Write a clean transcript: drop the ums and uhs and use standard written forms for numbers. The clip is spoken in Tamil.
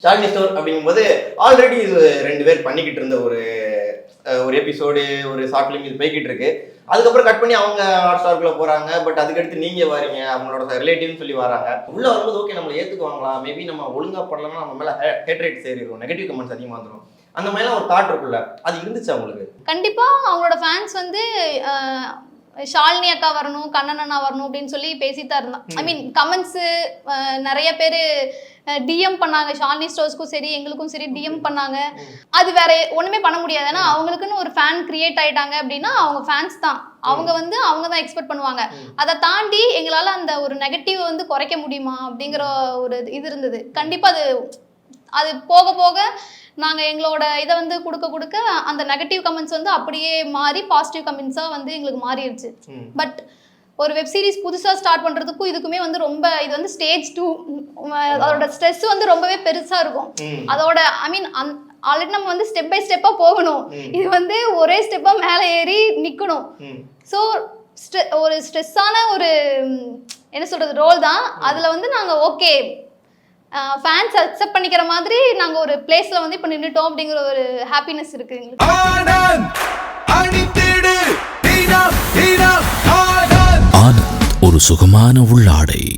ஷாலினி ஸ்டோர் அப்படிங்கும்போது ஆல்ரெடி இது 2 பேர் பண்ணிக்கிட்டு இருந்த ஒரு எபிசோடு, ஒரு ஷார்ட் ஃபிலிம் இது போய்கிட்டு இருக்கு. அதுக்கப்புறம் கட் பண்ணி அவங்க ஹாட் ஸ்டார்க்குள்ள போறாங்க. பட் அதுக்கடுத்து நீங்க வரீங்க, அவங்களோட ரிலேட்டிவ்னு சொல்லி வராங்க. உள்ள வரும்போது ஓகே நம்மளை ஏத்துக்குவாங்களா, மேபி நம்ம ஒழுங்கா பண்ணலன்னா நம்ம மேல ஹேட்ரேட் சேரிடும், நெகட்டிவ் கமெண்ட்ஸ் அதிகமாக வந்துடும், அந்த மாதிரிலாம் ஒரு தாட் இருக்குல்ல, அது இருந்துச்சு அவங்களுக்கு? கண்டிப்பா அவங்களோட ஃபேன்ஸ் வந்து ஷாலினி அக்கா வரணும், கண்ணன் அண்ணா வரணும் அப்படின்னு சொல்லி பேசிட்டு தான் இருந்தான். ஐ மீன் கமெண்ட்ஸ் நிறைய பேர் டிஎம் பண்ணாங்க, ஷாலினி ஸ்டோர்ஸ்க்கும் சரி எங்களுக்கும் சரி டிஎம் பண்ணாங்க. அது வேற ஒண்ணுமே பண்ண முடியாது, ஏன்னா அவங்களுக்குன்னு ஒரு ஃபேன் கிரியேட் ஆயிட்டாங்க அப்படின்னா அவங்க ஃபேன்ஸ் தான், அவங்க தான் எக்ஸ்பெக்ட் பண்ணுவாங்க. அதை தாண்டி எங்களால அந்த ஒரு நெகட்டிவ் வந்து குறைக்க முடியுமா அப்படிங்கிற ஒரு இது இருந்தது. கண்டிப்பா அது போக போக நாங்கள் எங்களோட இதை வந்து கொடுக்க அந்த நெகட்டிவ் கமெண்ட்ஸ் வந்து அப்படியே மாறி பாசிட்டிவ் கமெண்ட்ஸாக வந்து எங்களுக்கு மாறிடுச்சு. பட் ஒரு வெப் சீரிஸ் புதுசாக ஸ்டார்ட் பண்ணுறதுக்கும் இதுக்குமே வந்து ரொம்ப இது வந்து ஸ்டேஜ் 2, அதோட ஸ்ட்ரெஸ் வந்து ரொம்பவே பெருசாக இருக்கும். அதோட ஐ மீன் ஆல்ரெடி நம்ம வந்து ஸ்டெப் பை ஸ்டெப்பாக போகணும், இது வந்து ஒரே ஸ்டெப்பாக மேலே ஏறி நிற்கணும். ஸோ ஒரு ஸ்ட்ரெஸ்ஸான ஒரு என்ன சொல்கிறது ரோல் தான். அதில் வந்து நாங்கள் ஓகே ஃபேன்ஸ் அக்செப்ட் பண்ணிக்கிற மாதிரி நாங்கள் ஒரு பிளேஸில் வந்து இப்போ நின்றுட்டோம் அப்படிங்கிற ஒரு ஹாப்பினஸ் இருக்குது எங்களுக்கு. ஆனந்த் ஒரு சுகமான உள்ளாடை.